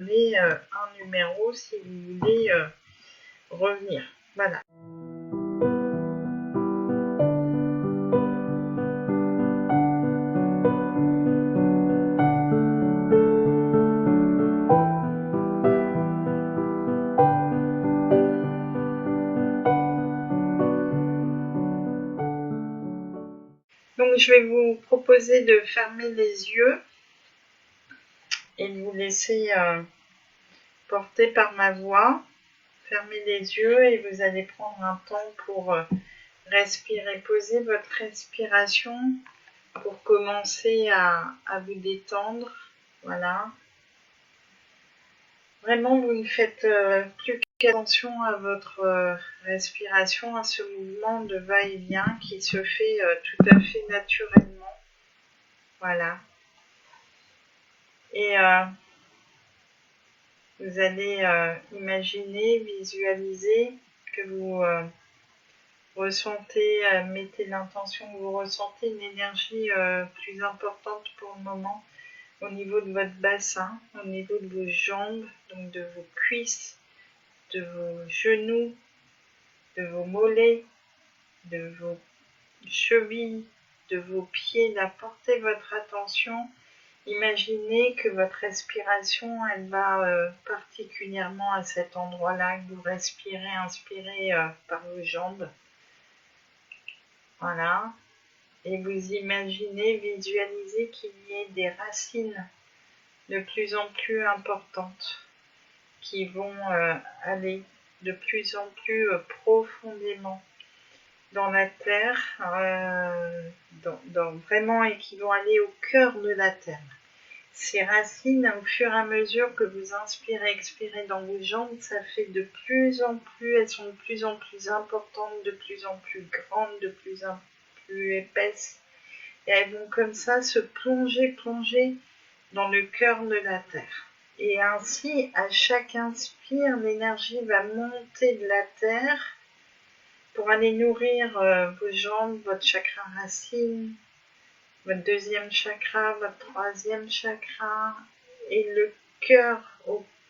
avez un numéro si vous voulez revenir. Voilà. Donc je vais vous proposer de fermer les yeux et de vous laisser porter par ma voix. Fermez les yeux et vous allez prendre un temps pour respirer. Posez votre respiration pour commencer à vous détendre. Voilà. Vraiment, vous ne faites plus qu'attention à votre respiration, à ce mouvement de va-et-vient qui se fait tout à fait naturellement. Voilà. Et vous allez imaginer, visualiser que vous ressentez, mettez l'intention que vous ressentez une énergie plus importante pour le moment au niveau de votre bassin, au niveau de vos jambes, donc de vos cuisses, de vos genoux, de vos mollets, de vos chevilles, de vos pieds. Là, portez votre attention. Imaginez que votre respiration, elle va particulièrement à cet endroit-là, que vous respirez, inspirez par vos jambes. Voilà. Et vous imaginez, visualisez qu'il y ait des racines de plus en plus importantes qui vont aller de plus en plus profondément dans la terre, vraiment, et qui vont aller au cœur de la terre. Ces racines, au fur et à mesure que vous inspirez, expirez dans vos jambes, ça fait de plus en plus, elles sont de plus en plus importantes, de plus en plus grandes, de plus en plus épaisses. Et elles vont comme ça se plonger dans le cœur de la terre. Et ainsi, à chaque inspire, l'énergie va monter de la terre pour aller nourrir vos jambes, votre chakra racine, votre deuxième chakra, votre troisième chakra et le cœur,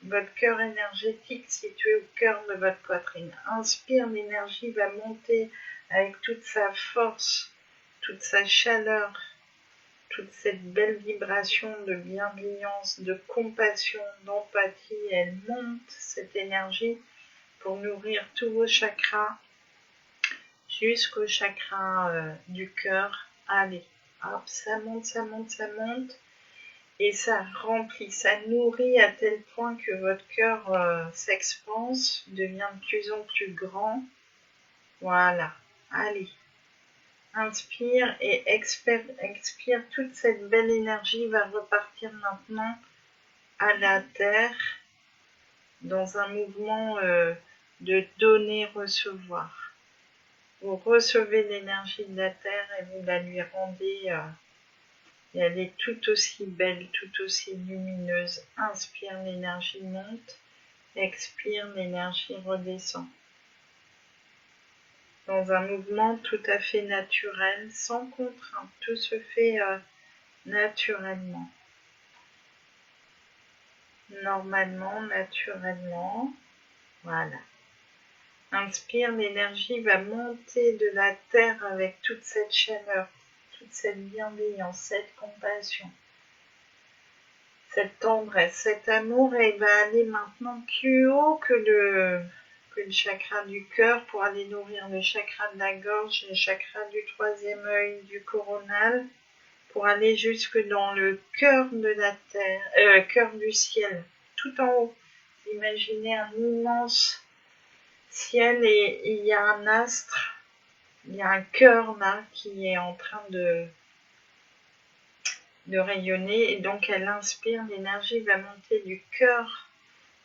votre cœur énergétique situé au cœur de votre poitrine. Inspire, l'énergie va monter avec toute sa force, toute sa chaleur, toute cette belle vibration de bienveillance, de compassion, d'empathie. Elle monte, cette énergie, pour nourrir tous vos chakras jusqu'au chakra du cœur. Allez, hop, ça monte, ça monte, ça monte. Et ça remplit, ça nourrit à tel point que votre cœur s'expanse, devient de plus en plus grand. Voilà, allez. Inspire et expire, toute cette belle énergie va repartir maintenant à la terre dans un mouvement de donner-recevoir. Vous recevez l'énergie de la terre et vous la lui rendez et elle est tout aussi belle, tout aussi lumineuse. Inspire, l'énergie monte, expire, l'énergie redescend. Dans un mouvement tout à fait naturel, sans contrainte, tout se fait naturellement. Normalement, naturellement, voilà. Inspire, l'énergie va monter de la terre avec toute cette chaleur, toute cette bienveillance, cette compassion, cette tendresse, cet amour, et il va aller maintenant plus haut que le chakra du cœur pour aller nourrir le chakra de la gorge, le chakra du troisième œil, du coronal, pour aller jusque dans le cœur de la terre, cœur du ciel, tout en haut. Imaginez un immense ciel et il y a un astre, il y a un cœur là qui est en train de rayonner, et donc elle inspire, l'énergie va monter du cœur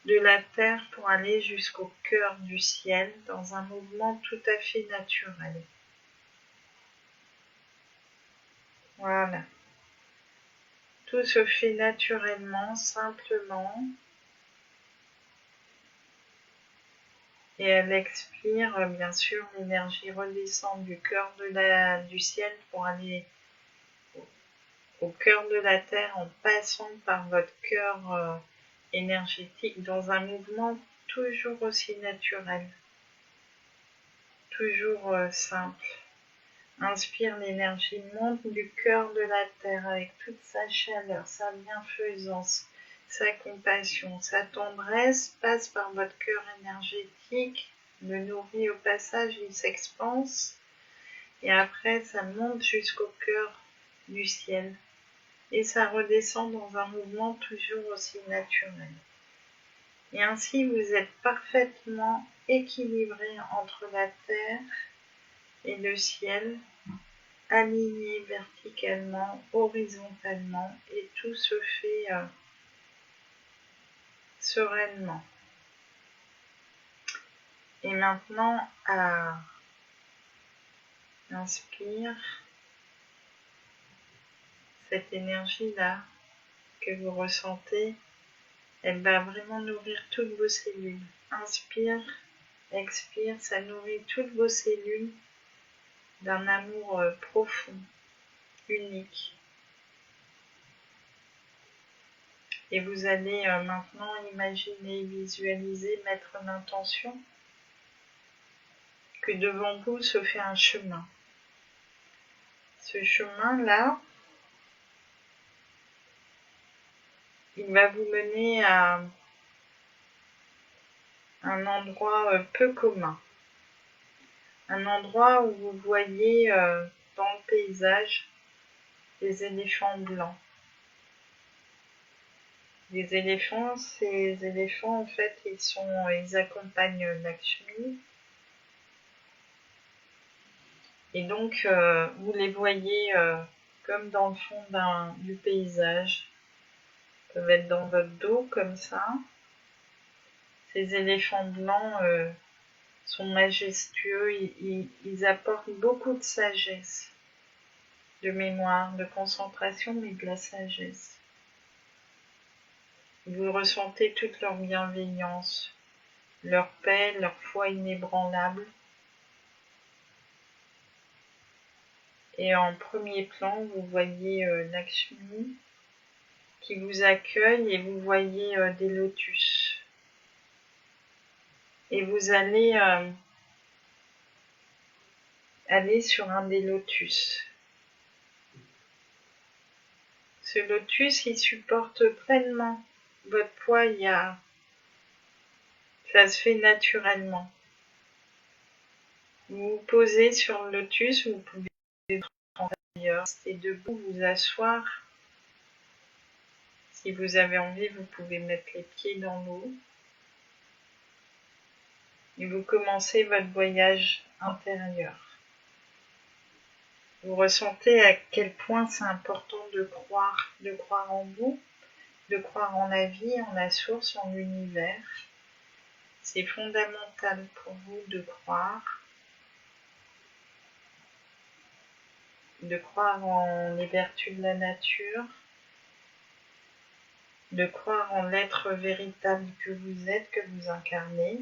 de la terre pour aller jusqu'au cœur du ciel dans un mouvement tout à fait naturel. Voilà. Tout se fait naturellement, simplement. Et elle expire, bien sûr, l'énergie redescend du cœur du ciel pour aller au cœur de la terre en passant par votre cœur énergétique dans un mouvement toujours aussi naturel, toujours simple. Inspire, l'énergie monte du cœur de la terre avec toute sa chaleur, sa bienfaisance, sa compassion, sa tendresse, passe par votre cœur énergétique, le nourrit au passage, il s'expanse, et après ça monte jusqu'au cœur du ciel, et ça redescend dans un mouvement toujours aussi naturel. Et ainsi vous êtes parfaitement équilibré entre la terre et le ciel, aligné verticalement, horizontalement, et tout se fait sereinement. Et maintenant, inspire cette énergie-là que vous ressentez, elle va vraiment nourrir toutes vos cellules. Inspire, expire, ça nourrit toutes vos cellules d'un amour profond, unique. Et vous allez maintenant imaginer, visualiser, mettre l'intention que devant vous se fait un chemin. Ce chemin-là, il va vous mener à un endroit peu commun. Un endroit où vous voyez dans le paysage des éléphants blancs. Les éléphants, ces éléphants en fait, ils accompagnent Lakshmi. Et donc vous les voyez comme dans le fond du paysage. Ils peuvent être dans votre dos comme ça. Ces éléphants blancs sont majestueux, ils apportent beaucoup de sagesse, de mémoire, de concentration, mais de la sagesse. Vous ressentez toute leur bienveillance, leur paix, leur foi inébranlable. Et en premier plan, vous voyez Lakshmi qui vous accueille et vous voyez des lotus. Et vous allez aller sur un des lotus. Ce lotus, il supporte pleinement votre poids, ça se fait naturellement. Vous vous posez sur le lotus, vous pouvez rester debout, vous asseoir. Si vous avez envie, vous pouvez mettre les pieds dans l'eau. Et vous commencez votre voyage intérieur. Vous ressentez à quel point c'est important de croire en vous, de croire en la vie, en la source, en l'univers. C'est fondamental pour vous de croire en les vertus de la nature, de croire en l'être véritable que vous êtes, que vous incarnez,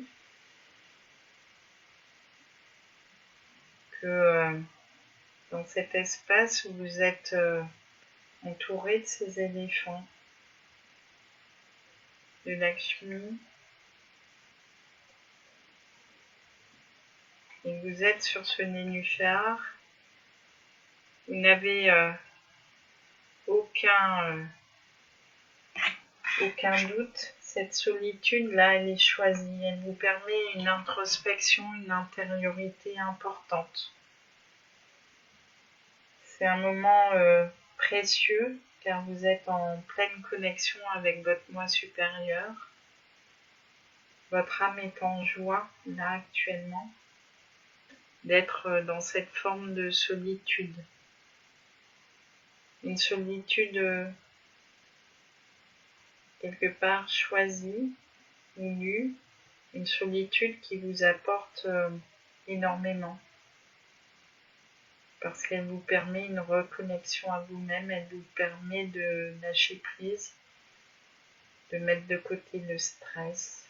que dans cet espace où vous êtes entouré de ces éléphants, de Lakshmi, et vous êtes sur ce nénuphar, vous n'avez aucun doute, cette solitude-là, elle est choisie, elle vous permet une introspection, une intériorité importante. C'est un moment précieux, car vous êtes en pleine connexion avec votre moi supérieur. Votre âme est en joie, là, actuellement, d'être dans cette forme de solitude. Une solitude quelque part choisie, voulue, une solitude qui vous apporte énormément. Parce qu'elle vous permet une reconnexion à vous-même, elle vous permet de lâcher prise, de mettre de côté le stress,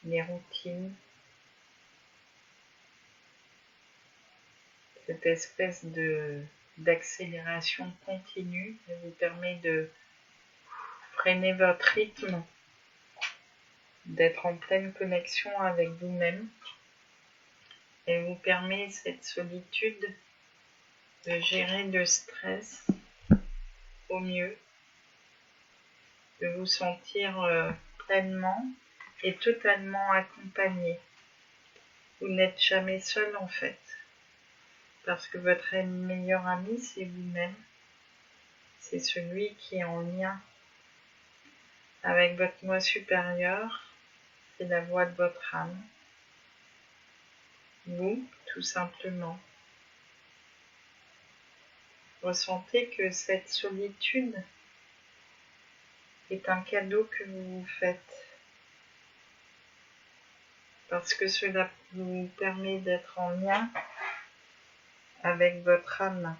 les routines, cette espèce d'accélération continue, elle vous permet de prenez votre rythme d'être en pleine connexion avec vous-même et vous permet cette solitude de gérer le stress au mieux, de vous sentir pleinement et totalement accompagné. Vous n'êtes jamais seul en fait, parce que votre meilleur ami c'est vous-même, c'est celui qui est en lien avec votre moi supérieur, c'est la voix de votre âme, vous tout simplement. Ressentez que cette solitude est un cadeau que vous vous faites, parce que cela vous permet d'être en lien avec votre âme,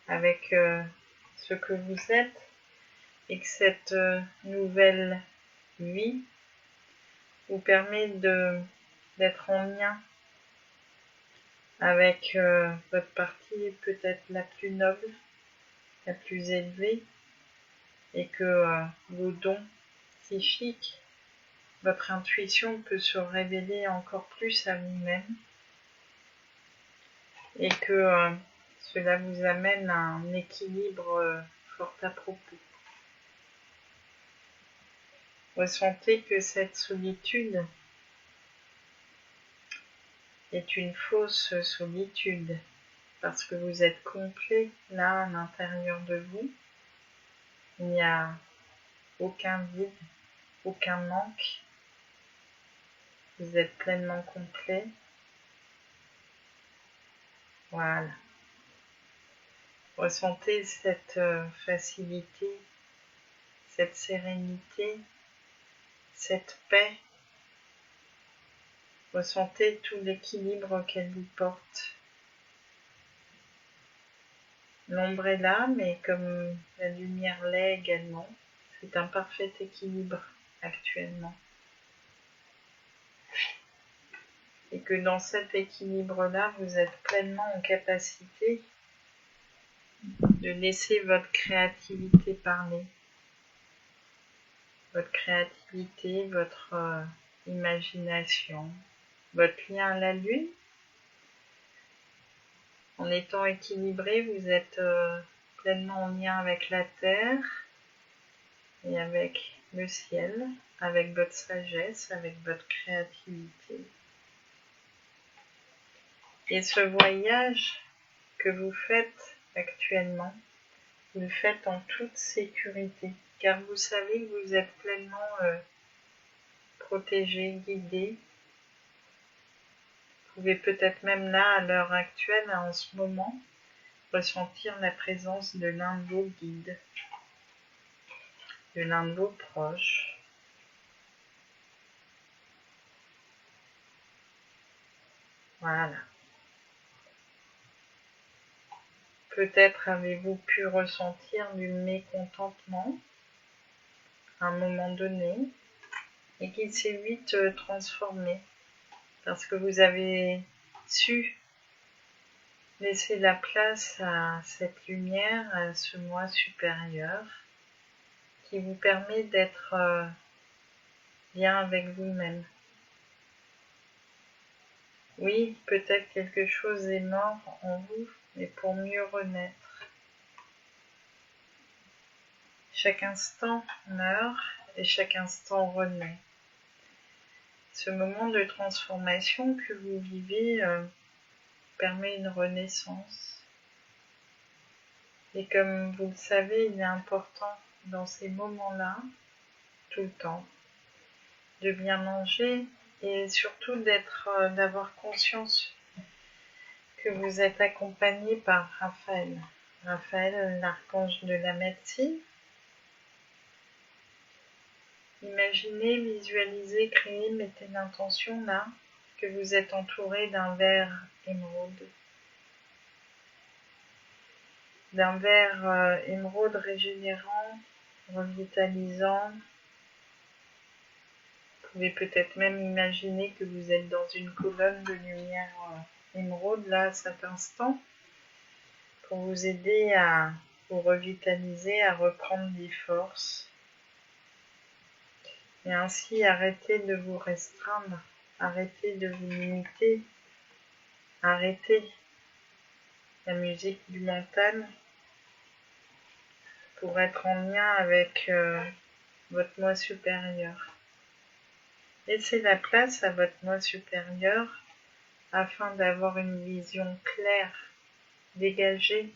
avec ce que vous êtes, et que cette nouvelle vie vous permet d'être en lien avec votre partie peut-être la plus noble, la plus élevée, et que vos dons psychiques, votre intuition peut se révéler encore plus à vous-même, et que cela vous amène à un équilibre fort à propos. Ressentez que cette solitude est une fausse solitude, parce que vous êtes complet là à l'intérieur de vous. Il n'y a aucun vide, aucun manque. Vous êtes pleinement complet. Voilà. Ressentez cette facilité, cette sérénité, cette paix. Ressentez tout l'équilibre qu'elle vous porte. L'ombre est là, mais comme la lumière l'est également, c'est un parfait équilibre actuellement. Et que dans cet équilibre-là, vous êtes pleinement en capacité de laisser votre créativité parler. Votre créativité, votre imagination, votre lien à la lune. En étant équilibré, vous êtes pleinement en lien avec la terre et avec le ciel, avec votre sagesse, avec votre créativité. Et ce voyage que vous faites actuellement, vous le faites en toute sécurité, car vous savez que vous êtes pleinement protégé, guidé. Vous pouvez peut-être même là, à l'heure actuelle, en ce moment, ressentir la présence de l'un de vos guides, de l'un de vos proches. Voilà. Peut-être avez-vous pu ressentir du mécontentement à un moment donné et qu'il s'est vite transformé parce que vous avez su laisser la place à cette lumière, à ce moi supérieur qui vous permet d'être bien avec vous-même. Oui, peut-être quelque chose est mort en vous, mais pour mieux renaître. Chaque instant meurt et chaque instant renaît. Ce moment de transformation que vous vivez permet une renaissance. Et comme vous le savez, il est important dans ces moments-là, tout le temps, de bien manger et surtout d'avoir conscience que vous êtes accompagné par Raphaël. Raphaël, l'archange de la médecine. Imaginez, visualisez, créez, mettez l'intention là que vous êtes entouré d'un verre émeraude. D'un verre émeraude régénérant, revitalisant. Vous pouvez peut-être même imaginer que vous êtes dans une colonne de lumière émeraude là à cet instant pour vous aider à vous revitaliser, à reprendre des forces. Et ainsi arrêtez de vous restreindre, arrêtez de vous limiter, arrêtez la musique du mental pour être en lien avec votre moi supérieur. Laissez la place à votre moi supérieur afin d'avoir une vision claire, dégagée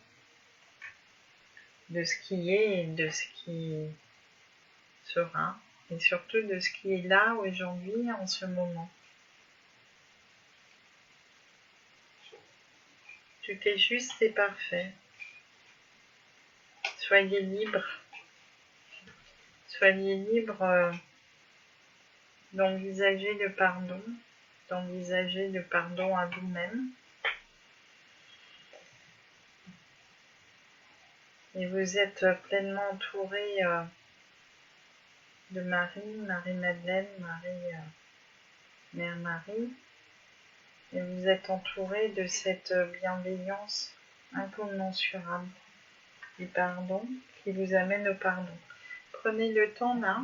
de ce qui est et de ce qui sera, et surtout de ce qui est là aujourd'hui en ce moment. Tout est juste et parfait. Soyez libre. Soyez libre d'envisager le pardon à vous-même. Et vous êtes pleinement entouré de Marie-Madeleine, Mère Marie. Et vous êtes entouré de cette bienveillance incommensurable du pardon qui vous amène au pardon. Prenez le temps là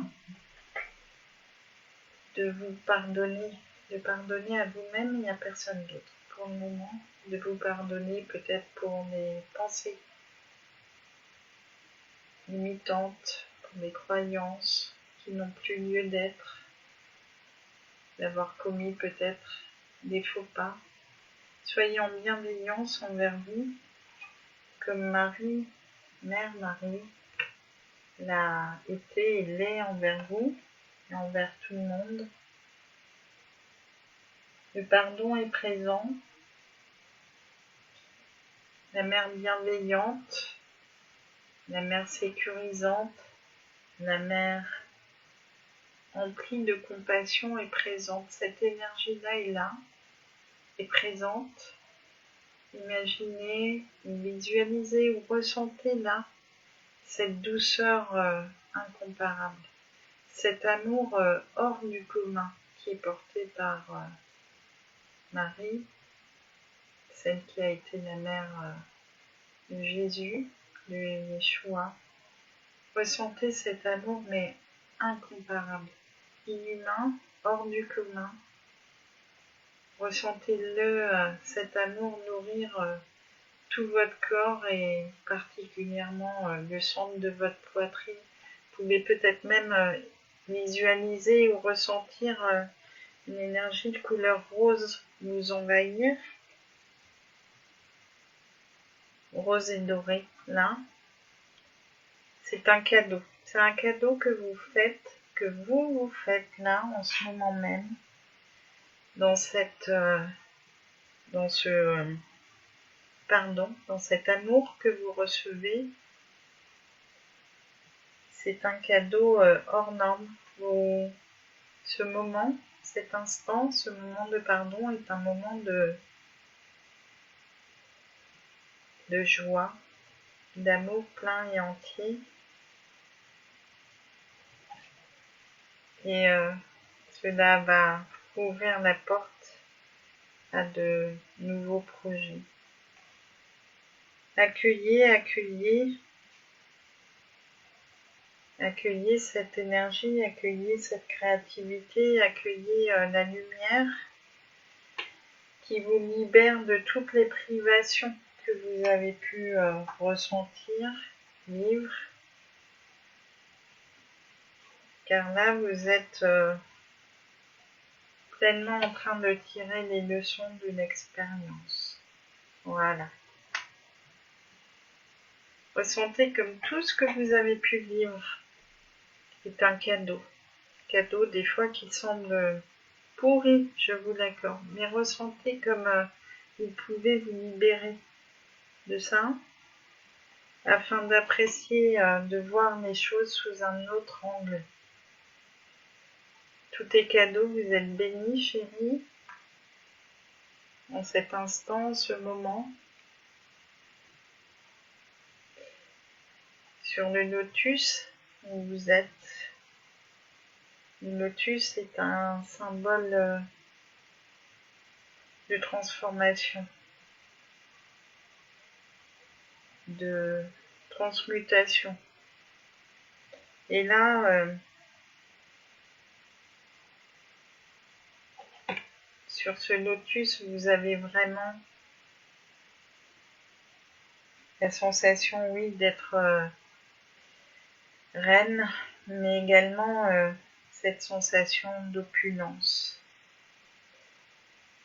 de vous pardonner, de pardonner à vous-même et à personne d'autre. Pour le moment, de vous pardonner peut-être pour les pensées limitantes, pour des croyances qui n'ont plus lieu d'être, d'avoir commis peut-être des faux pas. Soyez en bienveillance envers vous, comme Marie, Mère Marie, l'a été et l'est envers vous et envers tout le monde. Le pardon est présent. La mère bienveillante, la mère sécurisante, la mère emplie de compassion est présente. Cette énergie-là est là, est présente. Imaginez, visualisez ou ressentez là cette douceur incomparable, cet amour hors du commun qui est porté par Marie, celle qui a été la mère de Jésus, de Yeshua. Ressentez cet amour mais incomparable, inhumain, hors du commun. Ressentez-le, cet amour nourrir tout votre corps et particulièrement le centre de votre poitrine. Vous pouvez peut-être même visualiser ou ressentir une énergie de couleur rose vous envahir. Rose et doré, là. C'est un cadeau. C'est un cadeau que vous vous faites là, en ce moment même, dans cet amour que vous recevez. C'est un cadeau hors norme. Ce moment, cet instant, ce moment de pardon est un moment de joie, d'amour plein et entier. Et cela va ouvrir la porte à de nouveaux projets. Accueillez cette énergie, accueillez cette créativité, accueillez la lumière qui vous libère de toutes les privations que vous avez pu ressentir, vivre. Car là, vous êtes pleinement en train de tirer les leçons de l'expérience. Voilà. Ressentez comme tout ce que vous avez pu vivre est un cadeau. Cadeau des fois qui semble pourri, je vous l'accorde. Mais ressentez comme vous pouvez vous libérer de ça afin d'apprécier, de voir les choses sous un autre angle. Tout est cadeau, vous êtes bénis, chérie, en cet instant, ce moment. Sur le lotus où vous êtes, le lotus est un symbole de transformation, transmutation. Et là, sur ce lotus, vous avez vraiment la sensation, oui, d'être reine, mais également cette sensation d'opulence,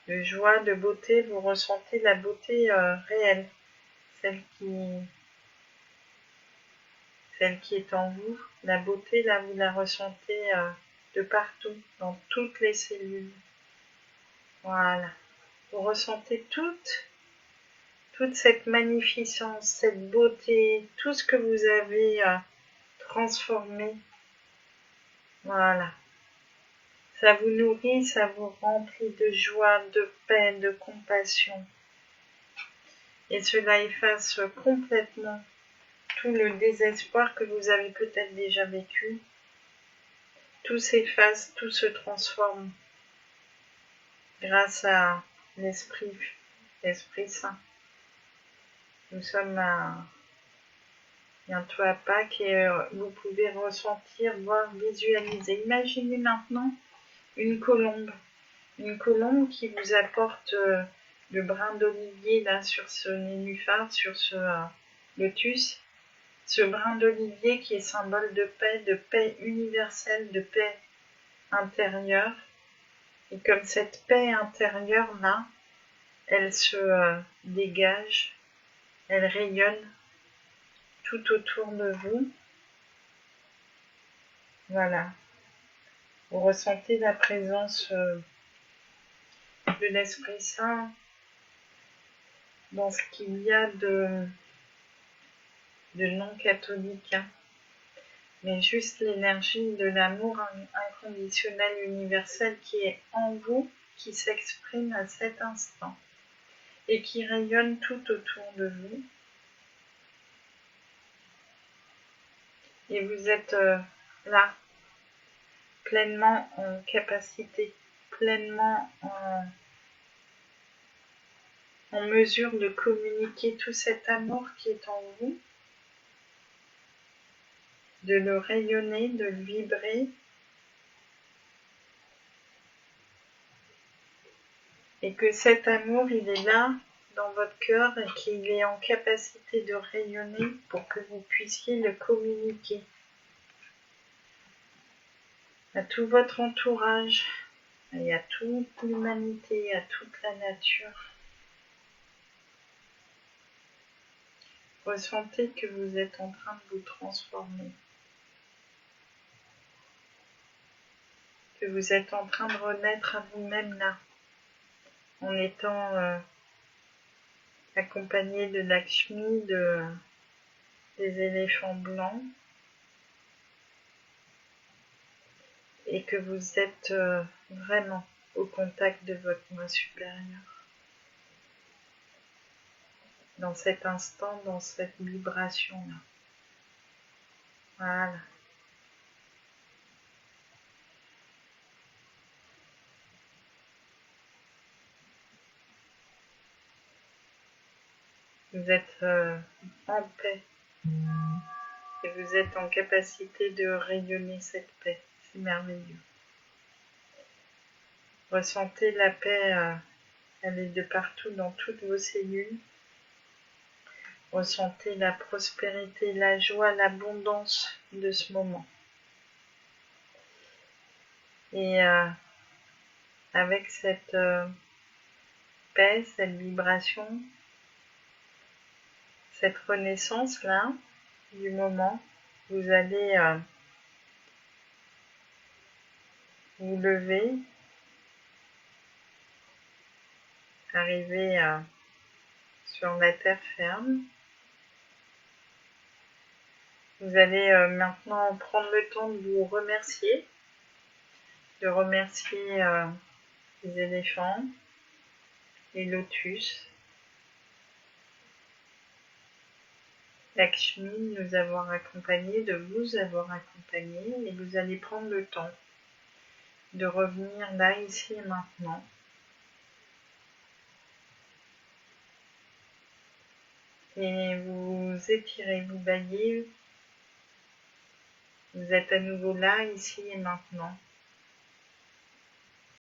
de joie, de beauté. Vous ressentez la beauté réelle, celle qui est en vous. La beauté, là, vous la ressentez de partout, dans toutes les cellules. Voilà. Vous ressentez toute cette magnificence, cette beauté, tout ce que vous avez transformé. Voilà. Ça vous nourrit, ça vous remplit de joie, de paix, de compassion. Et cela efface complètement tout le désespoir que vous avez peut-être déjà vécu. Tout s'efface, tout se transforme grâce à l'Esprit Saint. Nous sommes bientôt à Pâques et vous pouvez ressentir, voir, visualiser. Imaginez maintenant une colombe qui vous apporte le brin d'olivier là sur ce nénuphar, sur ce lotus. Ce brin d'olivier qui est symbole de paix universelle, de paix intérieure. Et comme cette paix intérieure là, elle se dégage, elle rayonne tout autour de vous. Voilà. Vous ressentez la présence de l'Esprit Saint dans ce qu'il y a de non catholique, mais juste l'énergie de l'amour inconditionnel universel qui est en vous, qui s'exprime à cet instant et qui rayonne tout autour de vous. Et vous êtes là, pleinement en capacité, pleinement en mesure de communiquer tout cet amour qui est en vous, de le rayonner, de le vibrer, et que cet amour, il est là, dans votre cœur, et qu'il est en capacité de rayonner pour que vous puissiez le communiquer à tout votre entourage, et à toute l'humanité, à toute la nature. Ressentez que vous êtes en train de vous transformer, que vous êtes en train de renaître à vous-même là, en étant accompagné de Lakshmi, des éléphants blancs, et que vous êtes vraiment au contact de votre moi supérieur. Dans cet instant, dans cette vibration-là. Voilà. Vous êtes en paix et vous êtes en capacité de rayonner cette paix. C'est merveilleux. Ressentez la paix, elle est de partout dans toutes vos cellules. Ressentez la prospérité, la joie, l'abondance de ce moment. Et avec cette paix, cette vibration, cette renaissance-là du moment, vous allez vous lever, arriver sur la terre ferme. Vous allez maintenant prendre le temps de vous remercier, de remercier les éléphants, les lotus, Lakshmi de nous avoir accompagnés, de vous avoir accompagnés, et vous allez prendre le temps de revenir là, ici et maintenant. Et vous étirez, vous baillez. Vous êtes à nouveau là, ici et maintenant.